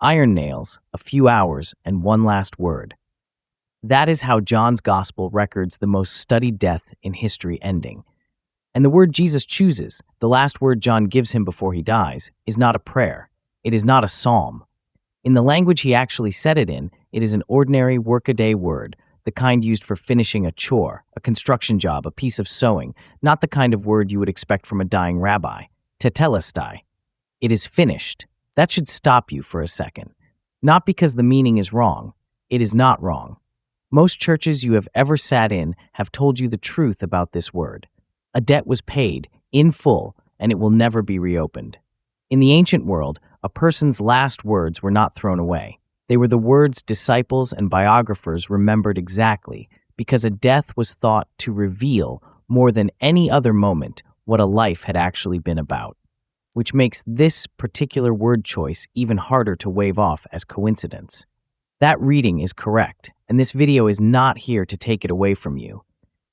iron nails, a few hours, and one last word. That is how John's Gospel records the most studied death in history ending. And the word Jesus chooses, the last word John gives him before he dies, is not a prayer. It is not a psalm. In the language he actually said it in, it is an ordinary workaday word, the kind used for finishing a chore, a construction job, a piece of sewing, not the kind of word you would expect from a dying rabbi. Tetelestai. It is finished. That should stop you for a second. Not because the meaning is wrong. It is not wrong. Most churches you have ever sat in have told you the truth about this word. A debt was paid, in full, and it will never be reopened. In the ancient world, a person's last words were not thrown away. They were the words disciples and biographers remembered exactly, because a death was thought to reveal, more than any other moment, what a life had actually been about. Which makes this particular word choice even harder to wave off as coincidence. That reading is correct, and this video is not here to take it away from you.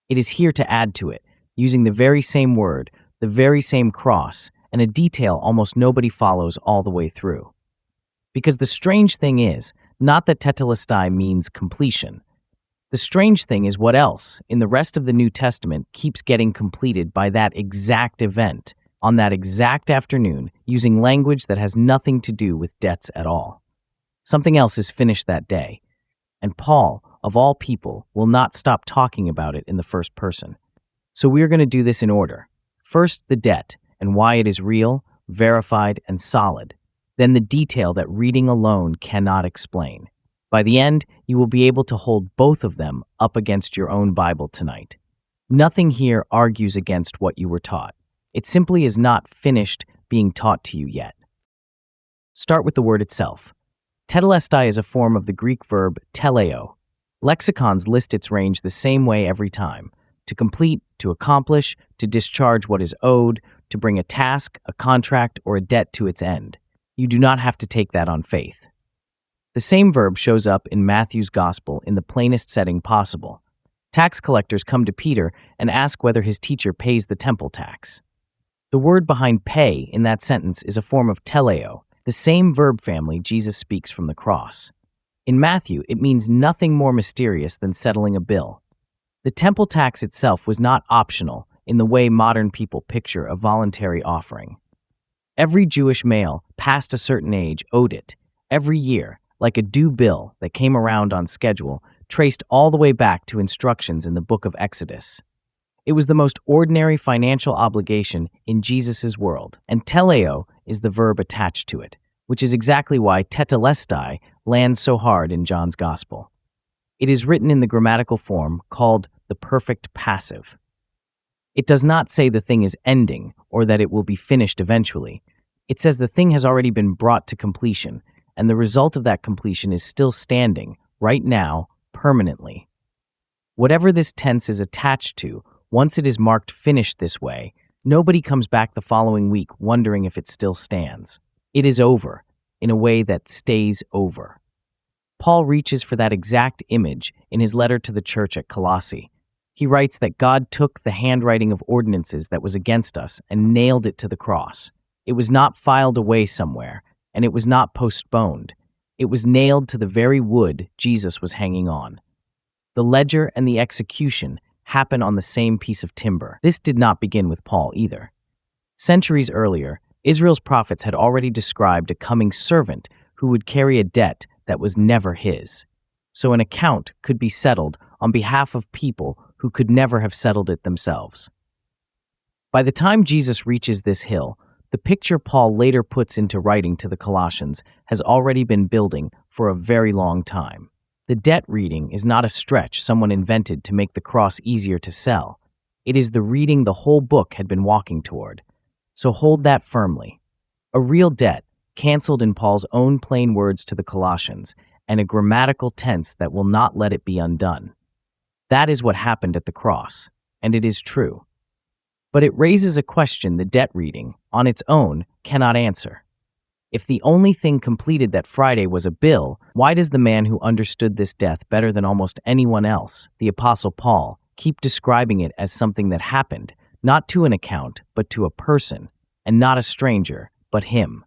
It is here to add to it, using the very same word, the very same cross, and a detail almost nobody follows all the way through. Because the strange thing is, not that tetelestai means completion. The strange thing is what else, in the rest of the New Testament, keeps getting completed by that exact event, on that exact afternoon, using language that has nothing to do with debts at all. Something else is finished that day, and Paul, of all people, will not stop talking about it in the first person. So we are going to do this in order. First, the debt, and why it is real, verified, and solid. Then the detail that reading alone cannot explain. By the end, you will be able to hold both of them up against your own Bible tonight. Nothing here argues against what you were taught. It simply is not finished being taught to you yet. Start with the word itself. Tetelestai is a form of the Greek verb teleo. Lexicons list its range the same way every time: to complete, to accomplish, to discharge what is owed, to bring a task, a contract, or a debt to its end. You do not have to take that on faith. The same verb shows up in Matthew's Gospel in the plainest setting possible. Tax collectors come to Peter and ask whether his teacher pays the temple tax. The word behind pay in that sentence is a form of teleo, the same verb family Jesus speaks from the cross. In Matthew, it means nothing more mysterious than settling a bill. The temple tax itself was not optional in the way modern people picture a voluntary offering. Every Jewish male past a certain age owed it, every year, like a due bill that came around on schedule, traced all the way back to instructions in the book of Exodus. It was the most ordinary financial obligation in Jesus' world, and teleo is the verb attached to it, which is exactly why tetelestai lands so hard in John's Gospel. It is written in the grammatical form called the perfect passive. It does not say the thing is ending or that it will be finished eventually. It says the thing has already been brought to completion, and the result of that completion is still standing, right now, permanently. Whatever this tense is attached to, once it is marked finished this way, nobody comes back the following week wondering if it still stands. It is over, in a way that stays over. Paul reaches for that exact image in his letter to the church at Colossae. He writes that God took the handwriting of ordinances that was against us and nailed it to the cross. It was not filed away somewhere, and it was not postponed. It was nailed to the very wood Jesus was hanging on. The ledger and the execution happen on the same piece of timber. This did not begin with Paul either. Centuries earlier, Israel's prophets had already described a coming servant who would carry a debt that was never his. So an account could be settled on behalf of people who could never have settled it themselves. By the time Jesus reaches this hill, the picture Paul later puts into writing to the Colossians has already been building for a very long time. The debt reading is not a stretch someone invented to make the cross easier to sell. It is the reading the whole book had been walking toward. So hold that firmly. A real debt, canceled in Paul's own plain words to the Colossians, and a grammatical tense that will not let it be undone. That is what happened at the cross, and it is true. But it raises a question the debt reading, on its own, cannot answer. If the only thing completed that Friday was a bill, why does the man who understood this death better than almost anyone else, the Apostle Paul, keep describing it as something that happened, not to an account, but to a person, and not a stranger, but him?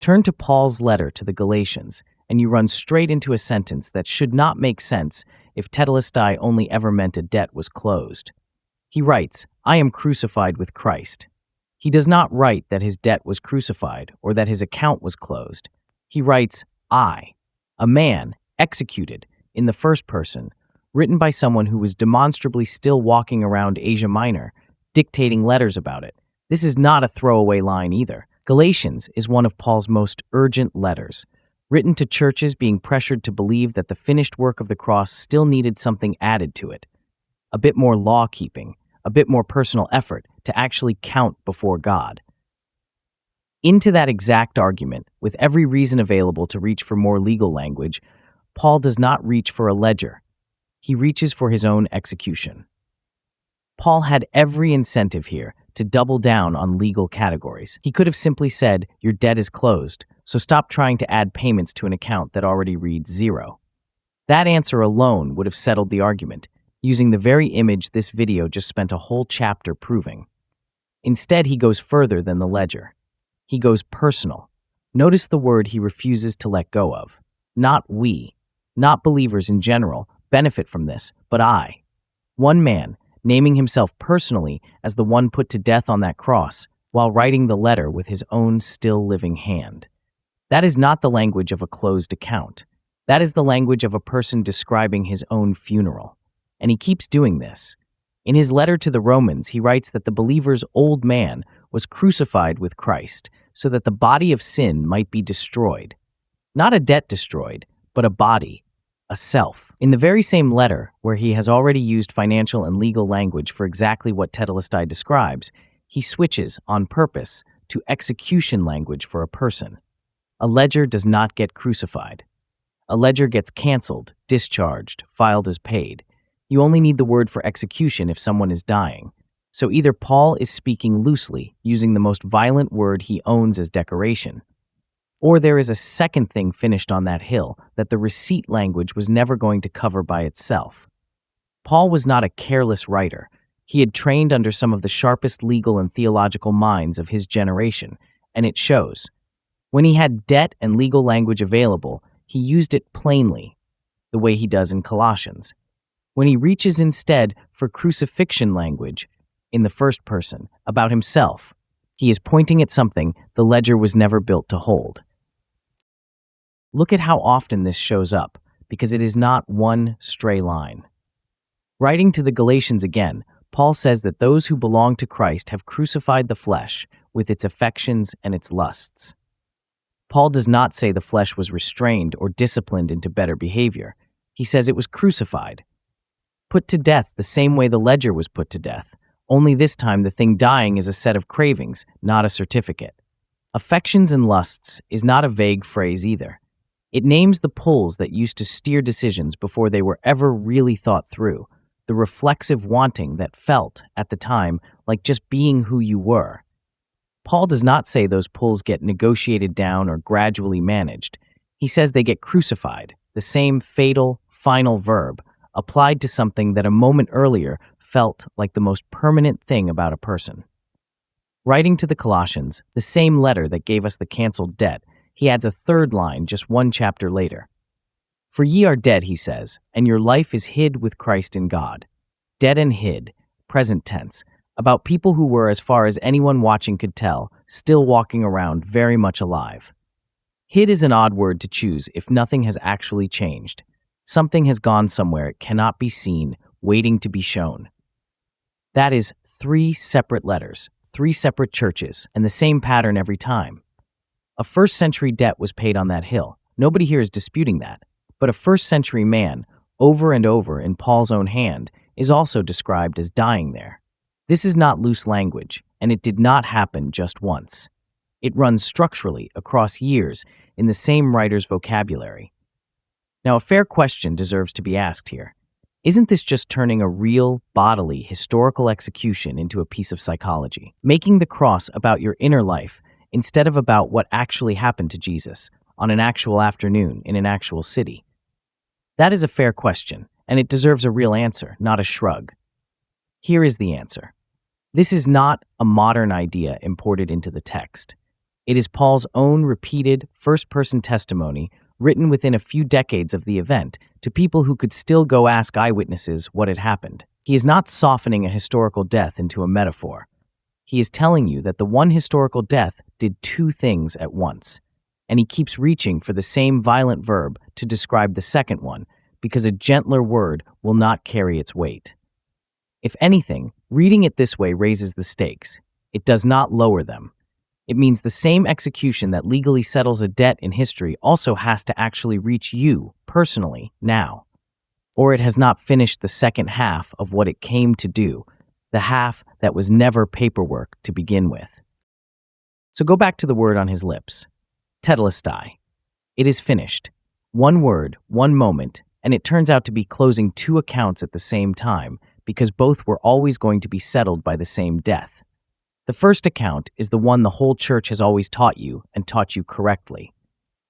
Turn to Paul's letter to the Galatians, and you run straight into a sentence that should not make sense if tetelestai only ever meant a debt was closed. He writes, "I am crucified with Christ." He does not write that his debt was crucified or that his account was closed. He writes, "I," a man, executed, in the first person, written by someone who was demonstrably still walking around Asia Minor, dictating letters about it. This is not a throwaway line either. Galatians is one of Paul's most urgent letters, written to churches being pressured to believe that the finished work of the cross still needed something added to it. A bit more law-keeping, a bit more personal effort to actually count before God. Into that exact argument, with every reason available to reach for more legal language, Paul does not reach for a ledger. He reaches for his own execution. Paul had every incentive here to double down on legal categories. He could have simply said, "Your debt is closed, so stop trying to add payments to an account that already reads zero." That answer alone would have settled the argument, using the very image this video just spent a whole chapter proving. Instead, he goes further than the ledger. He goes personal. Notice the word he refuses to let go of. Not we, not believers in general, benefit from this, but I. One man, naming himself personally as the one put to death on that cross, while writing the letter with his own still living hand. That is not the language of a closed account. That is the language of a person describing his own funeral. And he keeps doing this. In his letter to the Romans, he writes that the believer's old man was crucified with Christ so that the body of sin might be destroyed. Not a debt destroyed, but a body, a self. In the very same letter, where he has already used financial and legal language for exactly what tetelestai describes, he switches, on purpose, to execution language for a person. A ledger does not get crucified. A ledger gets canceled, discharged, filed as paid. You only need the word for execution if someone is dying. So either Paul is speaking loosely, using the most violent word he owns as decoration, or there is a second thing finished on that hill that the receipt language was never going to cover by itself. Paul was not a careless writer. He had trained under some of the sharpest legal and theological minds of his generation, and it shows. When he had debt and legal language available, he used it plainly, the way he does in Colossians. When he reaches instead for crucifixion language, in the first person, about himself, he is pointing at something the ledger was never built to hold. Look at how often this shows up, because it is not one stray line. Writing to the Galatians again, Paul says that those who belong to Christ have crucified the flesh with its affections and its lusts. Paul does not say the flesh was restrained or disciplined into better behavior. He says it was crucified. Put to death the same way the ledger was put to death, only this time the thing dying is a set of cravings, not a certificate. Affections and lusts is not a vague phrase either. It names the pulls that used to steer decisions before they were ever really thought through, the reflexive wanting that felt, at the time, like just being who you were. Paul does not say those pulls get negotiated down or gradually managed. He says they get crucified, the same fatal, final verb, applied to something that a moment earlier felt like the most permanent thing about a person. Writing to the Colossians, the same letter that gave us the canceled debt, he adds a third line just one chapter later. "For ye are dead," he says, "and your life is hid with Christ in God." Dead and hid, present tense, about people who were, as far as anyone watching could tell, still walking around very much alive. Hid is an odd word to choose if nothing has actually changed. Something has gone somewhere it cannot be seen, waiting to be shown. That is 3 separate letters, 3 separate churches, and the same pattern every time. A first-century debt was paid on that hill. Nobody here is disputing that. But a first-century man, over and over in Paul's own hand, is also described as dying there. This is not loose language, and it did not happen just once. It runs structurally across years in the same writer's vocabulary. Now, a fair question deserves to be asked here. Isn't this just turning a real, bodily, historical execution into a piece of psychology? Making the cross about your inner life instead of about what actually happened to Jesus on an actual afternoon in an actual city? That is a fair question, and it deserves a real answer, not a shrug. Here is the answer. This is not a modern idea imported into the text. It is Paul's own repeated first-person testimony written within a few decades of the event to people who could still go ask eyewitnesses what had happened. He is not softening a historical death into a metaphor. He is telling you that the one historical death did two things at once, and he keeps reaching for the same violent verb to describe the second one because a gentler word will not carry its weight. If anything, reading it this way raises the stakes. It does not lower them. It means the same execution that legally settles a debt in history also has to actually reach you, personally, now. Or it has not finished the second half of what it came to do, the half that was never paperwork to begin with. So go back to the word on his lips. Tetelestai. It is finished. One word, one moment, and it turns out to be closing two accounts at the same time because both were always going to be settled by the same death. The first account is the one the whole church has always taught you and taught you correctly.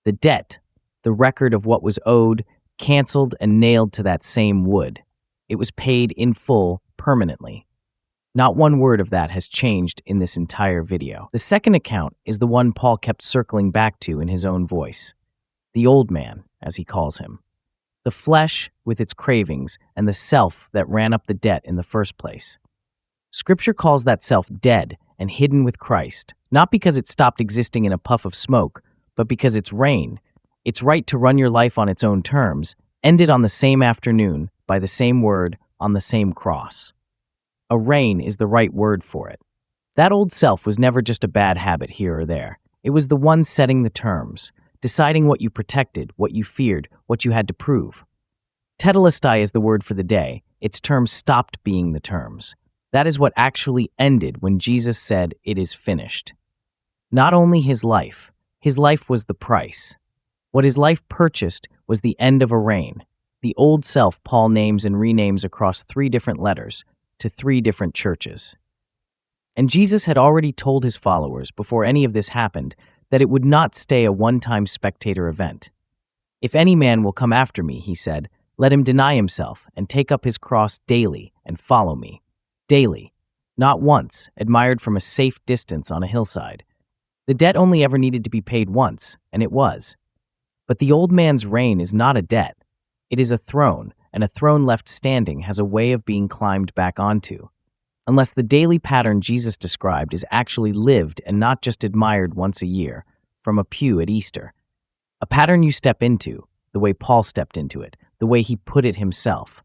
The debt, the record of what was owed, canceled and nailed to that same wood. It was paid in full, permanently. Not one word of that has changed in this entire video. The second account is the one Paul kept circling back to in his own voice. The old man, as he calls him. The flesh with its cravings and the self that ran up the debt in the first place. Scripture calls that self dead and hidden with Christ, not because it stopped existing in a puff of smoke, but because its reign, its right to run your life on its own terms, ended on the same afternoon, by the same word, on the same cross. A reign is the right word for it. That old self was never just a bad habit here or there. It was the one setting the terms, deciding what you protected, what you feared, what you had to prove. Tetelestai is the word for the day. Its terms stopped being the terms. That is what actually ended when Jesus said, "It is finished." Not only his life was the price. What his life purchased was the end of a reign, the old self Paul names and renames across 3 different letters to 3 different churches. And Jesus had already told his followers before any of this happened that it would not stay a one-time spectator event. "If any man will come after me," he said, "let him deny himself and take up his cross daily and follow me." Daily, not once, admired from a safe distance on a hillside. The debt only ever needed to be paid once, and it was. But the old man's reign is not a debt. It is a throne, and a throne left standing has a way of being climbed back onto. Unless the daily pattern Jesus described is actually lived and not just admired once a year, from a pew at Easter. A pattern you step into, the way Paul stepped into it, the way he put it himself.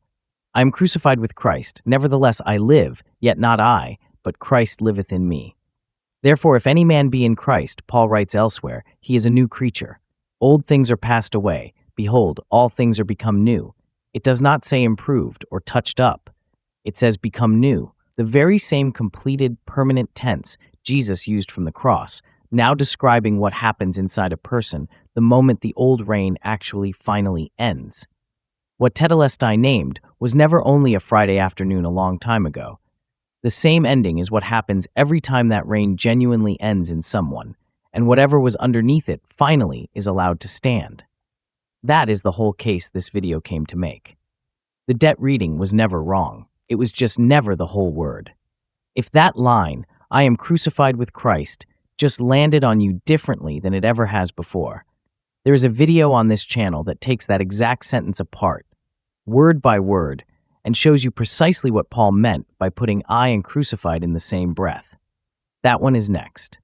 "I am crucified with Christ, nevertheless I live, yet not I, but Christ liveth in me. Therefore if any man be in Christ," Paul writes elsewhere, "he is a new creature. Old things are passed away. Behold, all things are become new." It does not say improved or touched up. It says become new, the very same completed permanent tense Jesus used from the cross, now describing what happens inside a person the moment the old reign actually finally ends. What Tetelestai named was never only a Friday afternoon a long time ago. The same ending is what happens every time that reign genuinely ends in someone, and whatever was underneath it finally is allowed to stand. That is the whole case this video came to make. The debt reading was never wrong. It was just never the whole word. If that line, "I am crucified with Christ," just landed on you differently than it ever has before, there is a video on this channel that takes that exact sentence apart, word by word, and shows you precisely what Paul meant by putting "I" and "crucified" in the same breath. That one is next.